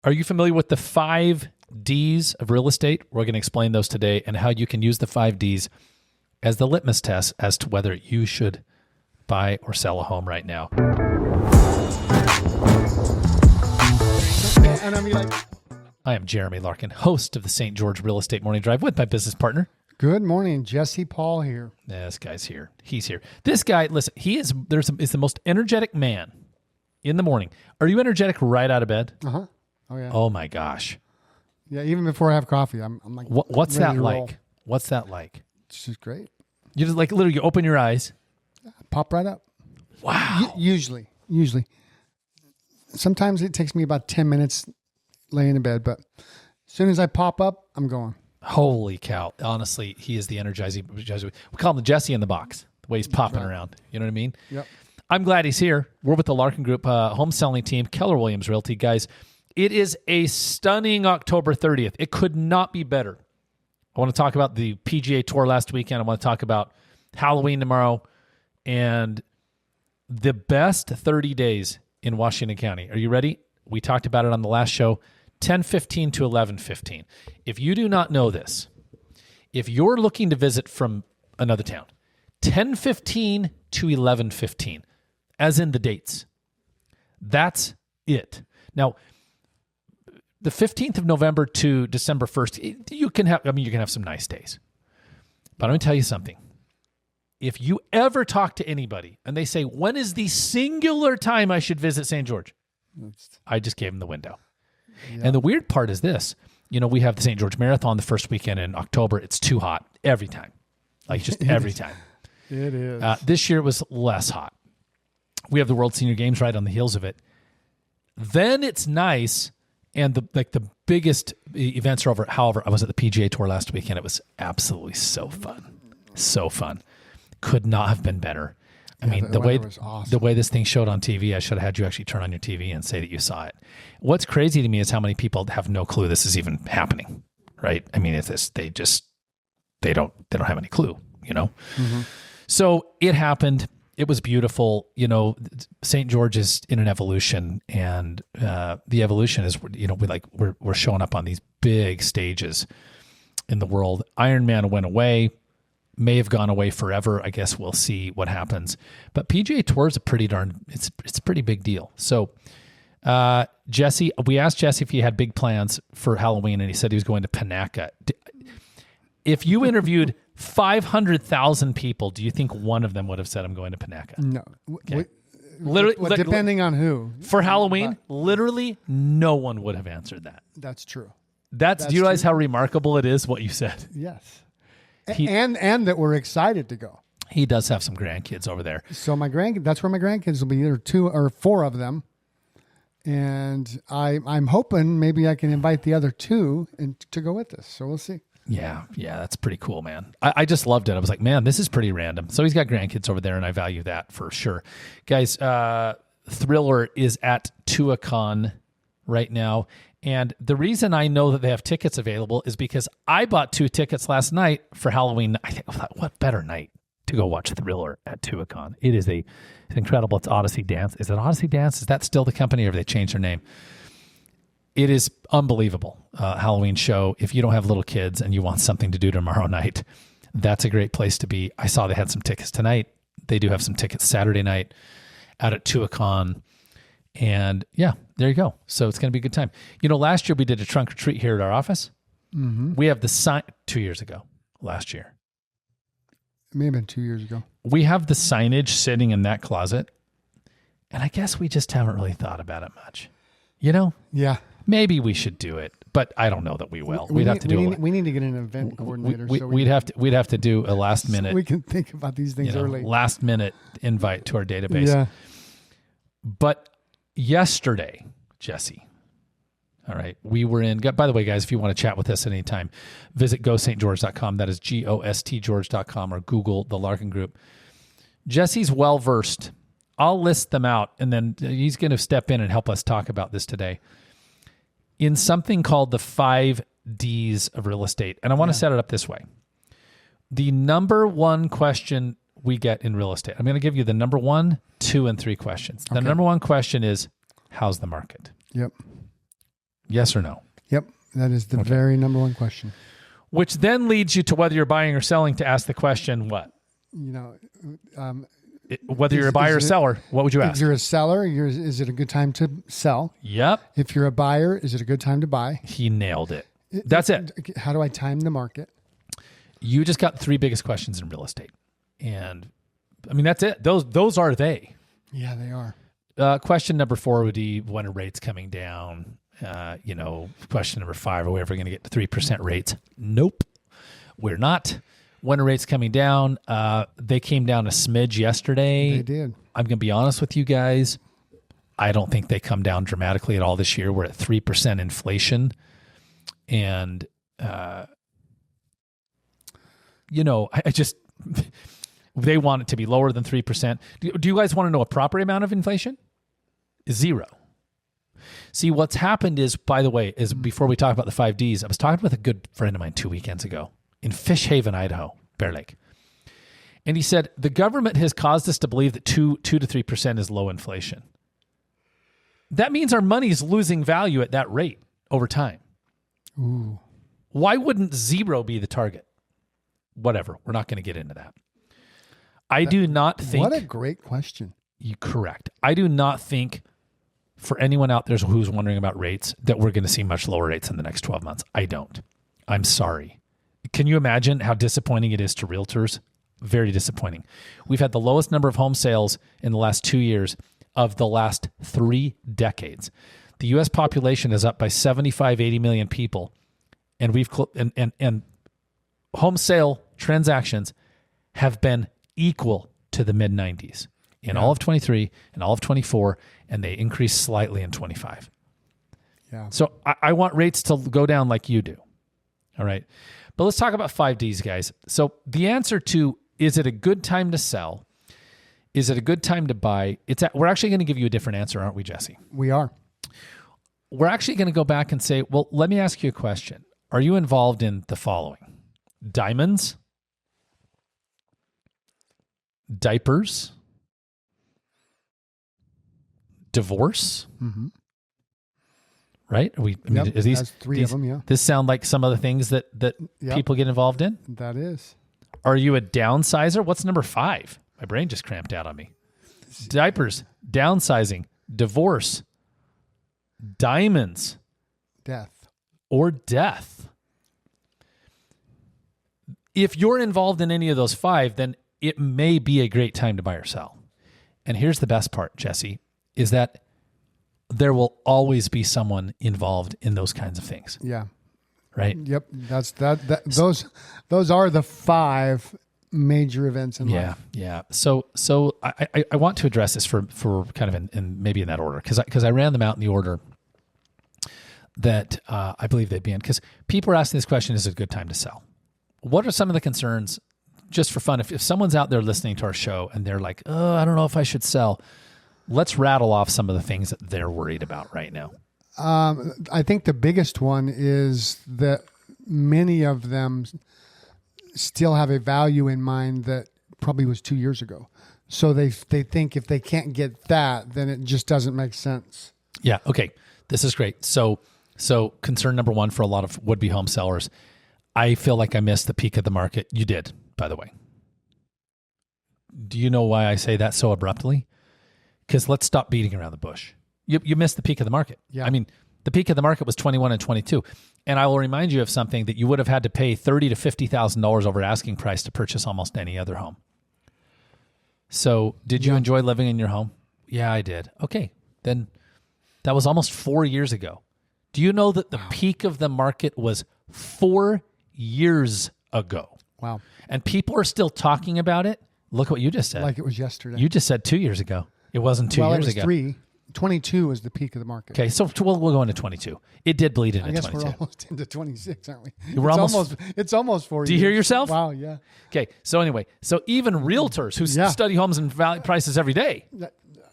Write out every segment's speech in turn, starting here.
Are you familiar with the 5 Ds of real estate? We're going to explain those today and how you can use the 5 Ds as the litmus test as to whether you should buy or sell a home right now. And I mean, like, I am Jeremy Larkin, host of the St. George Real Estate Morning Drive with my business partner. good morning, Jesse Paul here. This guy's here. He's here. This guy, listen, is the most energetic man in the morning. Are you energetic right out of bed? Uh-huh. Oh, yeah. Oh, my gosh. Yeah, even before I have coffee, I'm like, What's ready that to like? roll. What's that like? It's just great. You just like literally you open your eyes. Pop right up. Wow. Usually. Sometimes it takes me about 10 minutes laying in bed, but as soon as I pop up, I'm going. Holy cow. Honestly, he is the energizing. We call him the Jesse in the box, the way he's popping around. You know what I mean? Yep. I'm glad he's here. We're with the Larkin Group home selling team, Keller Williams Realty. Guys, it is a stunning October 30th. It could not be better. I want to talk about the PGA Tour last weekend. I want to talk about Halloween tomorrow and the best 30 days in Washington County. Are you ready? We talked about it on the last show, 10:15 to 11:15. If you do not know this, if you're looking to visit from another town, 10:15 to 11:15, as in the dates. That's it. Now, the 15th of November to December 1st, you can have some nice days. But I'm going to tell you something. If you ever talk to anybody and they say, when is the singular time I should visit St. George? I just gave them the window. Yeah. And the weird part is this. We have the St. George Marathon the first weekend in October. It's too hot every time. Like just every time. It is. This year it was less hot. We have the World Senior Games right on the heels of it. Then it's nice. And the biggest events are over. However, I was at the PGA Tour last weekend. It was absolutely so fun. So fun. Could not have been better. I mean, the way was awesome. The way this thing showed on TV, I should have had you actually turn on your TV and say that you saw it. What's crazy to me is how many people have no clue this is even happening, right? I mean, they don't have any clue, Mm-hmm. So it happened. It was beautiful. St. George is in an evolution, and the evolution is, we're showing up on these big stages in the world. Ironman went away. May have gone away forever. I guess we'll see what happens. But PGA Tour is it's a pretty big deal. So, Jesse, we asked Jesse if he had big plans for Halloween, and he said he was going to Panaca. If you interviewed 500,000 people, do you think one of them would have said, I'm going to Panaca? No. Okay. Literally, depending on who. For Halloween, literally no one would have answered that. That's true. Do you realize how remarkable it is what you said? Yes. And that we're excited to go. He does have some grandkids over there. So that's where my grandkids will be. Either 2 or 4 of them. And I'm hoping maybe I can invite the other 2 to go with us. So we'll see. Yeah, that's pretty cool, man. I just loved it. I was like, man, this is pretty random. So he's got grandkids over there, and I value that for sure. Guys, Thriller is at Tuacahn right now. And the reason I know that they have tickets available is because I bought 2 tickets last night for Halloween. I thought, what better night to go watch Thriller at Tuacahn? It is it's incredible. It's Odyssey Dance. Is it Odyssey Dance? Is that still the company, or have they changed their name? It is unbelievable Halloween show. If you don't have little kids and you want something to do tomorrow night, that's a great place to be. I saw they had some tickets tonight. They do have some tickets Saturday night out at Tuacahn. And yeah, there you go. So it's going to be a good time. Last year we did a trunk or treat here at our office. Mm-hmm. We have the sign 2 years ago, last year. It may have been 2 years ago. We have the signage sitting in that closet. And I guess we just haven't really thought about it much. Yeah. Maybe we should do it, but I don't know that we will. We need to get an event coordinator. We'd have to do a last minute. So we can think about these things early. Last minute invite to our database. Yeah. But yesterday, Jesse, all right, we were in. By the way, guys, if you want to chat with us at any time, visit gostgeorge.com. That is GOSTGeorge.com, or Google the Larkin Group. Jesse's well versed. I'll list them out, and then he's going to step in and help us talk about this today. In something called the 5 Ds of real estate. And I want to set it up this way. The number one question we get in real estate, I'm going to give you the number 1, 2, and 3 questions. The number 1 question is, how's the market? Yep. Yes or no? Yep. That is the very number one question. Which then leads you to whether you're buying or selling to ask the question, what? Whether you're a buyer or seller, what would you ask? If you're a seller, is it a good time to sell? Yep. If you're a buyer, is it a good time to buy? He nailed it. That's it. How do I time the market? You just got the 3 biggest questions in real estate. And I mean, that's it. Those are they. Yeah, they are. Question number 4 would be, when are rates coming down? Question number 5, are we ever going to get to 3% rates? Nope, we're not. When are rates coming down? They came down a smidge yesterday. They did. I'm going to be honest with you guys. I don't think they come down dramatically at all this year. We're at 3% inflation. And, I just, they want it to be lower than 3%. Do you guys want to know a proper amount of inflation? 0. See, what's happened is, by the way, is before we talk about the 5 Ds, I was talking with a good friend of mine 2 weekends ago in Fish Haven, Idaho, Bear Lake. And he said, the government has caused us to believe that 2 to 3% is low inflation. That means our money is losing value at that rate over time. Ooh. Why wouldn't 0 be the target? Whatever. We're not going to get into that. I do not think... What a great question. Correct. I do not think, for anyone out there who's wondering about rates, that we're going to see much lower rates in the next 12 months. I don't. I'm sorry. Can you imagine how disappointing it is to realtors? Very disappointing. We've had the lowest number of home sales in the last 2 years of the last 3 decades. The U.S. population is up by 75, 80 million people, and and home sale transactions have been equal to the mid-90s in all of 23 and all of 24, and they increased slightly in 25. Yeah. So I want rates to go down like you do. All right. But let's talk about 5 Ds, guys. So the answer to, is it a good time to sell? Is it a good time to buy? We're actually going to give you a different answer, aren't we, Jesse? We are. We're actually going to go back and say, well, let me ask you a question. Are you involved in the following? Diamonds? Diapers? Divorce? Mm-hmm. Right? That's 3 of them, yeah. This sound like some of the things that people get involved in? That is. Are you a downsizer? What's number 5? My brain just cramped out on me. Diapers, downsizing, divorce, diamonds, death. Or death. If you're involved in any of those 5, then it may be a great time to buy or sell. And here's the best part, Jesse, is that there will always be someone involved in those kinds of things. Yeah. Right? Yep. Those are the 5 major events in life. Yeah. So I want to address this for kind of in maybe in that order, because I ran them out in the order that I believe they'd be in, because people are asking this question: is it a good time to sell? What are some of the concerns? Just for fun, if someone's out there listening to our show and they're like, oh, I don't know if I should sell, let's rattle off some of the things that they're worried about right now. I think the biggest one is that many of them still have a value in mind that probably was 2 years ago. So they think if they can't get that, then it just doesn't make sense. Yeah. Okay. This is great. So concern number 1 for a lot of would-be home sellers, I feel like I missed the peak of the market. You did, by the way. Do you know why I say that so abruptly? Because let's stop beating around the bush. You missed the peak of the market. Yeah. I mean, the peak of the market was 21 and 22. And I will remind you of something, that you would have had to pay $30,000 to $50,000 over asking price to purchase almost any other home. So did you enjoy living in your home? Yeah, I did. Okay. Then that was almost 4 years ago. Do you know that the peak of the market was 4 years ago? Wow. And people are still talking about it. Look what you just said. Like it was yesterday. You just said 2 years ago. It wasn't 2 years ago. It was 3. 22 was the peak of the market. Okay, so we'll go into 22. It did bleed into 22. I guess we're almost into 26, aren't we? It's almost 4 years. Do you hear yourself? Wow, yeah. Okay, so anyway, so even realtors who study homes and value prices every day.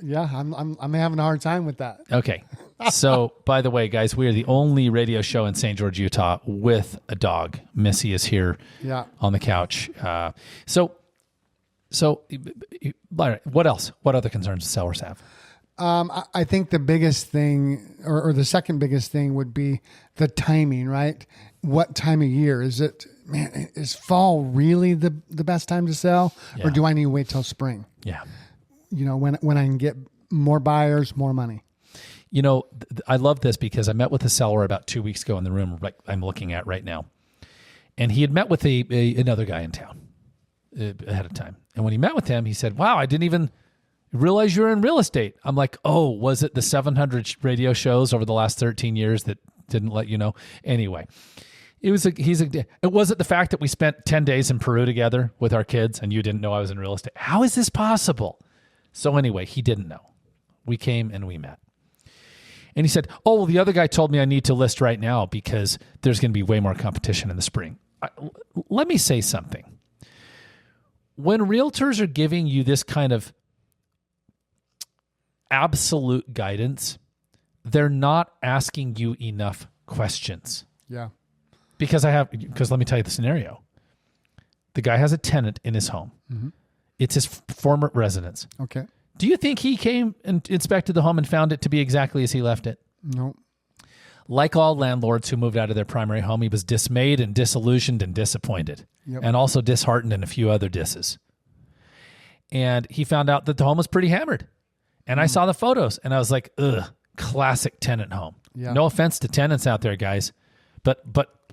Yeah, I'm having a hard time with that. Okay. So, by the way, guys, we are the only radio show in St. George, Utah with a dog. Missy is here on the couch. So, what else? What other concerns do sellers have? I think the biggest thing, or the second biggest thing, would be the timing, right? What time of year is it? Man, is fall really the best time to sell, or do I need to wait till spring? Yeah. When I can get more buyers, more money. I love this because I met with a seller about 2 weeks ago in the room I'm looking at right now. And he had met with another guy in town ahead of time. And when he met with him, he said, wow, I didn't even realize you were in real estate. I'm like, oh, was it the 700 radio shows over the last 13 years that didn't let you know? Anyway, it wasn't the fact that we spent 10 days in Peru together with our kids and you didn't know I was in real estate. How is this possible? So anyway, he didn't know. We came and we met. And he said, oh, well, the other guy told me I need to list right now because there's going to be way more competition in the spring. Let me say something. When realtors are giving you this kind of absolute guidance, they're not asking you enough questions. Yeah. Because let me tell you the scenario. The guy has a tenant in his home. Mm-hmm. It's his former residence. Okay. Do you think he came and inspected the home and found it to be exactly as he left it? No. Like all landlords who moved out of their primary home, he was dismayed and disillusioned and disappointed. Yep. And also disheartened and a few other disses. And he found out that the home was pretty hammered. And I saw the photos and I was like, ugh, classic tenant home. Yeah. No offense to tenants out there, guys. But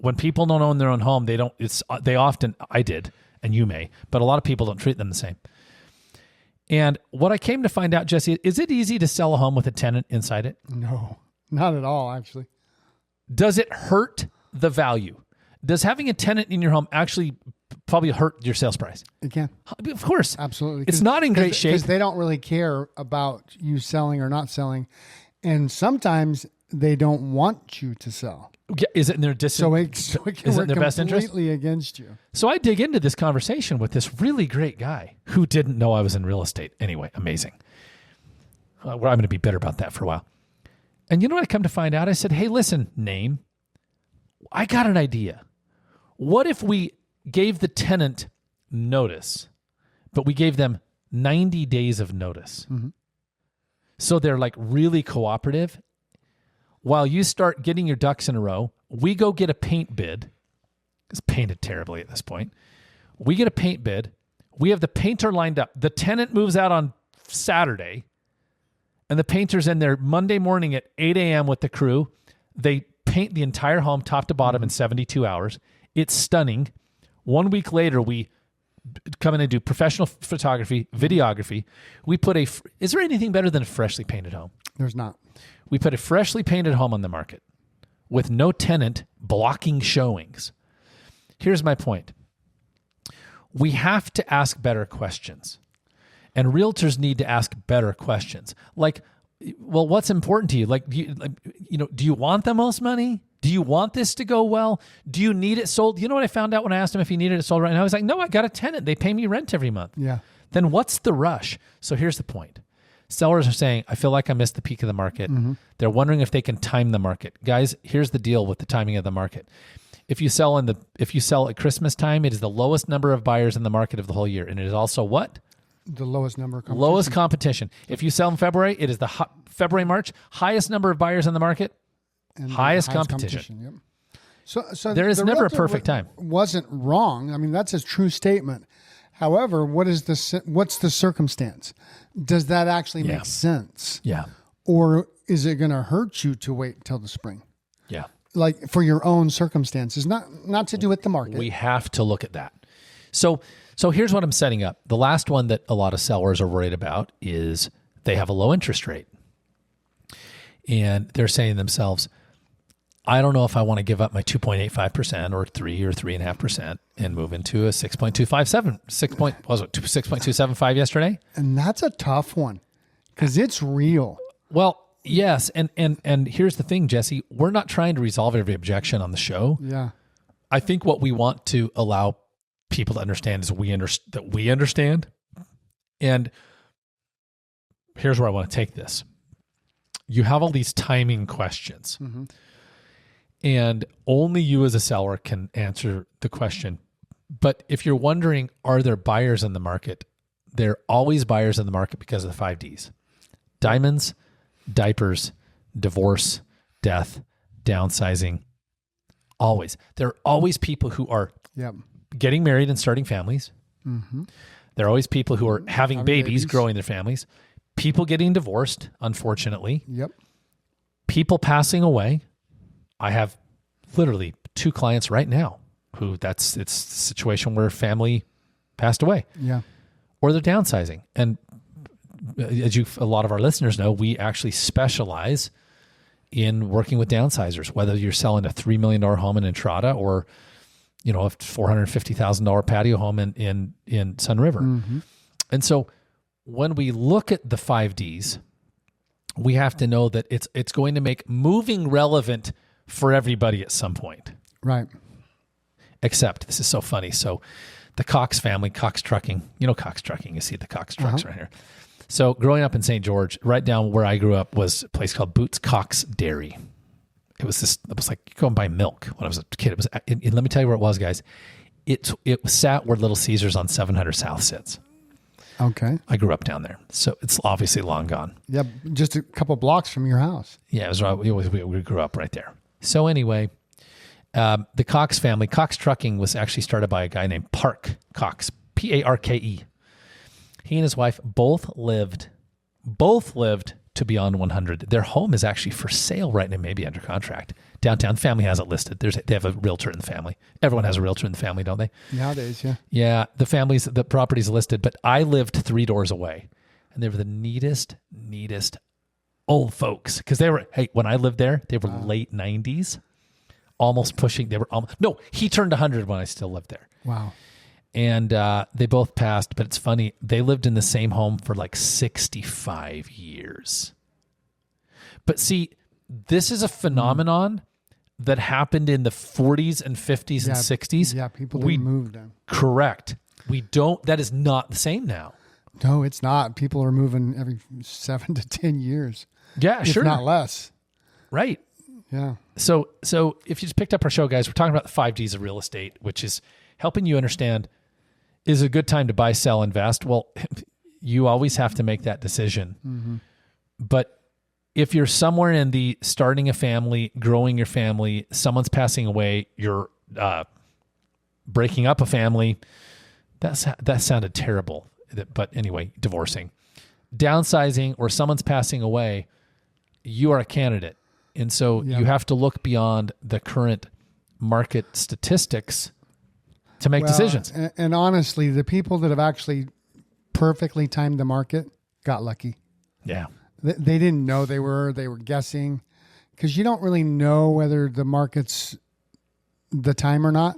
when people don't own their own home, I did, and you may, but a lot of people don't treat them the same. And what I came to find out, Jesse, is it easy to sell a home with a tenant inside it? No, not at all, actually. Does it hurt the value? Does having a tenant in your home actually probably hurt your sales price? It can. Of course. Absolutely. It's not in great shape. Because they don't really care about you selling or not selling. And sometimes they don't want you to sell. Is it in their so it can work their best interest? Completely against you. So I dig into this conversation with this really great guy who didn't know I was in real estate. Anyway, amazing. I'm going to be bitter about that for a while. And you know what I come to find out? I said, hey, listen, name, I got an idea. What if we gave the tenant notice, but we gave them 90 days of notice? Mm-hmm. So they're like really cooperative. While you start getting your ducks in a row, we go get a paint bid. It's painted terribly at this point. We get a paint bid. We have the painter lined up. The tenant moves out on Saturday, and the painter's in there Monday morning at 8 a.m. with the crew. They paint the entire home top to bottom in 72 hours. It's stunning. 1 week later, we come in and do professional photography, videography. We put is there anything better than a freshly painted home? There's not. We put a freshly painted home on the market with no tenant blocking showings. Here's my point. We have to ask better questions. And realtors need to ask better questions. Like, well, what's important to you? Like, do you want the most money? Do you want this to go well? Do you need it sold? You know what I found out when I asked him if he needed it sold right now? He's like, no, I got a tenant. They pay me rent every month. Yeah. Then what's the rush? So here's the point. Sellers are saying, I feel like I missed the peak of the market. Mm-hmm. They're wondering if they can time the market. Guys, here's the deal with the timing of the market. If you sell at Christmas time, it is the lowest number of buyers in the market of the whole year. And it is also what? The lowest number of competition. Lowest competition. If you sell in February, it is the February, March, highest number of buyers in the market, and highest competition. Yep. So there is never a perfect time. Wasn't wrong. I mean, that's a true statement. However, what's the circumstance? Does that actually make sense? Yeah. Or is it going to hurt you to wait until the spring? Yeah. Like for your own circumstances, not to do with the market. We have to look at that. So here's what I'm setting up. The last one that a lot of sellers are worried about is they have a low interest rate. And they're saying to themselves, I don't know if I want to give up my 2.85% or 3 or 3.5% and move into a 6.257. 6.275 yesterday? And that's a tough one because it's real. Well, yes. And here's the thing, Jesse. We're not trying to resolve every objection on the show. Yeah. I think what we want to allow people to understand is that we understand. And here's where I want to take this. You have all these timing questions. Mm-hmm. And only you as a seller can answer the question. But if you're wondering, are there buyers in the market? There are always buyers in the market because of the 5 Ds. Diamonds, diapers, divorce, death, downsizing. Always. There are always people who are Yep. getting married and starting families. Mm-hmm. There are always people who are having babies, growing their families. People getting divorced, unfortunately. Yep. People passing away. I have literally 2 clients right now who it's a situation where family passed away. Yeah. Or they're downsizing. And as a lot of our listeners know, we actually specialize in working with downsizers, whether you're selling a $3 million home in Entrada or, a $450,000 patio home in Sun River. Mm-hmm. And so when we look at the 5Ds, we have to know that it's going to make moving relevant for everybody at some point. Right. Except, this is so funny. So the Cox family, Cox Trucking, Cox Trucking, you see the Cox trucks right here. So growing up in St. George, right down where I grew up was a place called Boots Cox Dairy. It was like you go and buy milk when I was a kid. It was, and let me tell you where it was, guys. It sat where Little Caesars on 700 South sits. Okay. I grew up down there. So it's obviously long gone. Yep. Just a couple blocks from your house. Yeah, it was right. We grew up right there. So anyway, the Cox family, Cox Trucking was actually started by a guy named Park Cox, Parke. He and his wife both lived to beyond 100. Their home is actually for sale right now, maybe under contract. Downtown, family has it listed. They have a realtor in the family. Everyone has a realtor in the family, don't they? Nowadays, yeah. Yeah, the property's listed, but I lived 3 doors away, and they were the neatest old folks. Because when I lived there, they were late 90s, almost pushing. He turned 100 when I still lived there. Wow. And they both passed, but it's funny. They lived in the same home for like 65 years. But see, this is a phenomenon that happened in the 40s and 50s and 60s. Yeah, people didn't move then. Correct. That is not the same now. No, it's not. People are moving every 7 to 10 years. Yeah, if sure. not less. Right. Yeah. So if you just picked up our show, guys, we're talking about the 5Ds of real estate, which is helping you understand, is it a good time to buy, sell, invest? Well, you always have to make that decision. Mm-hmm. But if you're somewhere in the starting a family, growing your family, someone's passing away, you're breaking up a family, that sounded terrible. But anyway, divorcing. Downsizing, or someone's passing away, you are a candidate. And so you have to look beyond the current market statistics to make decisions. And honestly, the people that have actually perfectly timed the market got lucky. Yeah. They didn't know they were guessing, because you don't really know whether the market's the time or not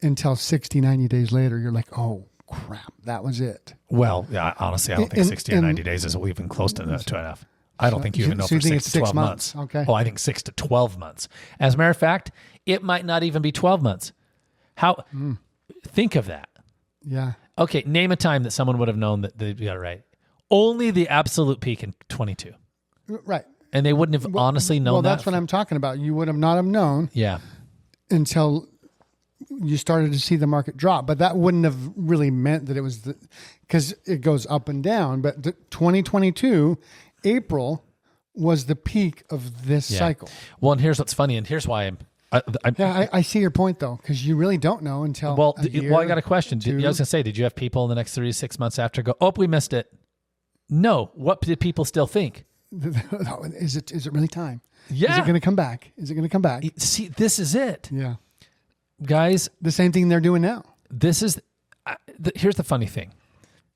until 60, 90 days later. You're like, oh, crap, that was it. Well, yeah, honestly, I don't think 60 or 90 days is even close to enough. I don't think you even know for 6 to 12 months. Okay. Oh, I think 6 to 12 months. As a matter of fact, it might not even be 12 months. Think of that. Yeah. Okay, name a time that someone would have known that they got it right. Only the absolute peak in 22. Right. And they wouldn't have honestly known that. Well, that's what I'm talking about. You would have not have known. Yeah. Until you started to see the market drop. But that wouldn't have really meant that it was because it goes up and down. But 2022, April was the peak of this cycle. Well, and here's what's funny, and here's why I see your point, though, because you really don't know until a year, I got a question. I was going to say, did you have people in the next 3 to 6 months after go, oh, we missed it? No. What did people still think? Is it really time? Yeah. Is it going to come back? See, this is it. Yeah. Guys. The same thing they're doing now. Here's the funny thing.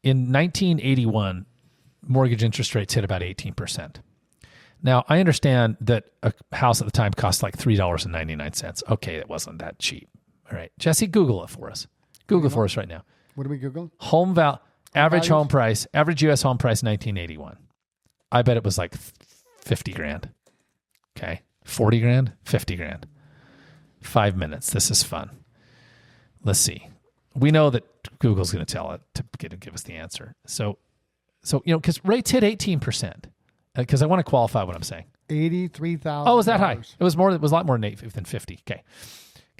In 1981, mortgage interest rates hit about 18%. Now, I understand that a house at the time cost like $3.99. Okay, it wasn't that cheap. All right. Jesse, Google it for us. Google for us right now. What are we Googling? Average home price, average U.S. home price, 1981. I bet it was like 50 grand. Okay. 40 grand, 50 grand. 5 minutes. This is fun. Let's see. We know that Google's going to tell it to give us the answer. So because rates hit 18%. Because I want to qualify what I'm saying. $83,000. Oh, was that high? It was a lot more than 50. Okay.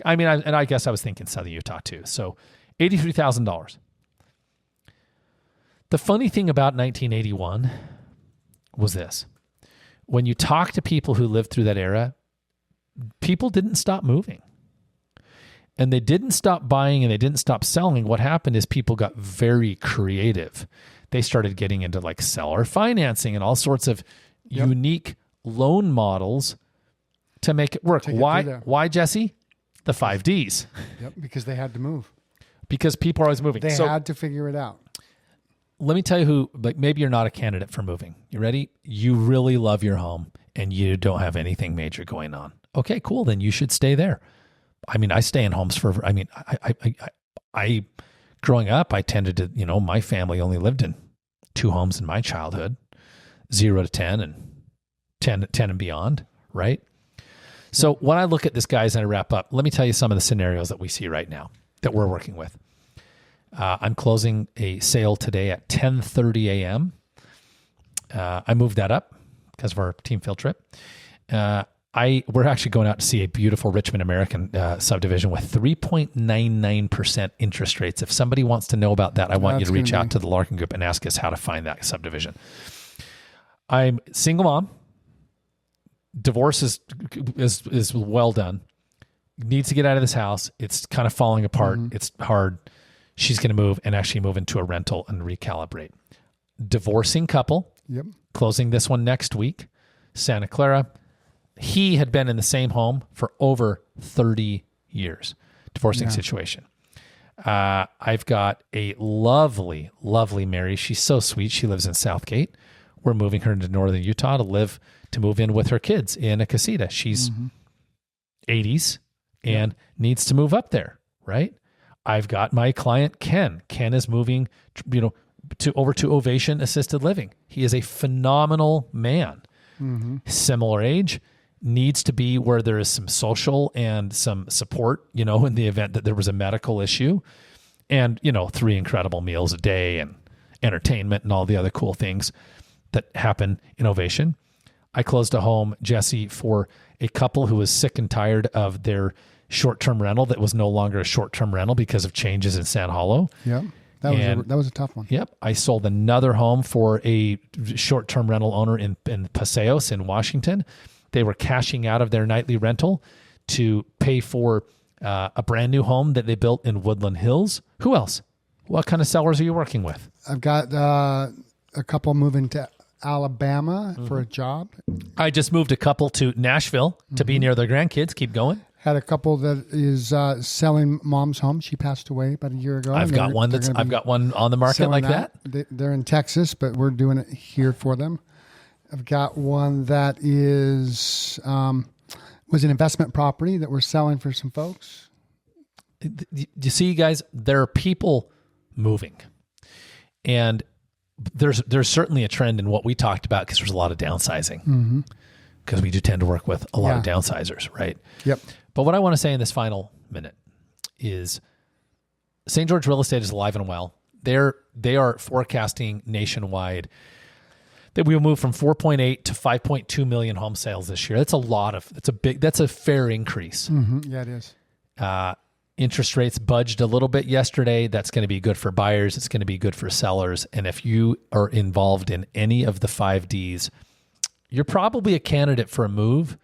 I mean, I guess I was thinking Southern Utah too. So $83,000. The funny thing about 1981 was this. When you talk to people who lived through that era, people didn't stop moving. And they didn't stop buying and they didn't stop selling. What happened is people got very creative. They started getting into like seller financing and all sorts of unique loan models to make it work. Why, Jesse? The 5 Ds. Yep, because they had to move. Because people are always moving. They had to figure it out. Let me tell you who, like maybe you're not a candidate for moving. You ready? You really love your home and you don't have anything major going on. Okay, cool. Then you should stay there. I mean, I stay in homes for, I growing up, I tended to, my family only lived in 2 homes in my childhood, 0 to 10 and 10 and beyond, right? So when I look at this, guys, and I wrap up, let me tell you some of the scenarios that we see right now that we're working with. I'm closing a sale today at 10:30 a.m. I moved that up because of our team field trip. We're actually going out to see a beautiful Richmond American subdivision with 3.99% interest rates. If somebody wants to know about that, I want you to reach out to the Larkin Group and ask us how to find that subdivision. I'm single mom. Divorce is well done. Needs to get out of this house. It's kind of falling apart. Mm-hmm. It's hard. She's going to move and actually move into a rental and recalibrate. Divorcing couple. Yep. Closing this one next week. Santa Clara. He had been in the same home for over 30 years. Divorcing situation. I've got a lovely, lovely Mary. She's so sweet. She lives in Southgate. We're moving her into northern Utah to move in with her kids in a casita. She's 80s and needs to move up there, right? I've got my client, Ken. Ken is moving, over to Ovation Assisted Living. He is a phenomenal man. Mm-hmm. Similar age, needs to be where there is some social and some support, in the event that there was a medical issue, and, 3 incredible meals a day and entertainment and all the other cool things that happen in Ovation. I closed a home, Jesse, for a couple who was sick and tired of their short-term rental that was no longer a short-term rental because of changes in Sand Hollow. Yeah, that was a tough one. Yep. I sold another home for a short-term rental owner in Paseos in Washington. They were cashing out of their nightly rental to pay for a brand new home that they built in Woodland Hills. Who else? What kind of sellers are you working with? I've got a couple moving to Alabama for a job. I just moved a couple to Nashville to be near their grandkids. Keep going. Had a couple that is selling mom's home. She passed away about a year ago. I've got one on the market like that. They're in Texas, but we're doing it here for them. I've got one that was an investment property that we're selling for some folks. You see, guys, there are people moving, and there's certainly a trend in what we talked about because there's a lot of downsizing. Because we do tend to work with a lot of downsizers, right? Yep. But what I want to say in this final minute is St. George Real Estate is alive and well. They are forecasting nationwide that we will move from 4.8 to 5.2 million home sales this year. That's a fair increase. Mm-hmm. Yeah, it is. Interest rates budged a little bit yesterday. That's going to be good for buyers. It's going to be good for sellers. And if you are involved in any of the 5 Ds, you're probably a candidate for a move.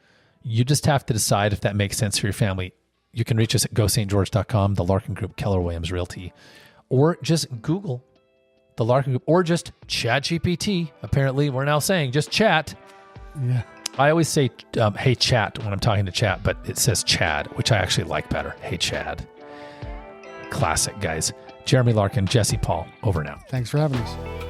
You just have to decide if that makes sense for your family. You can reach us at gostgeorge.com, the Larkin Group, Keller Williams Realty, or just Google the Larkin Group, or just ChatGPT. Apparently, we're now saying just chat. Yeah. I always say, hey, chat, when I'm talking to chat, but it says Chad, which I actually like better. Hey, Chad. Classic, guys. Jeremy Larkin, Jesse Paul, over now. Thanks for having us.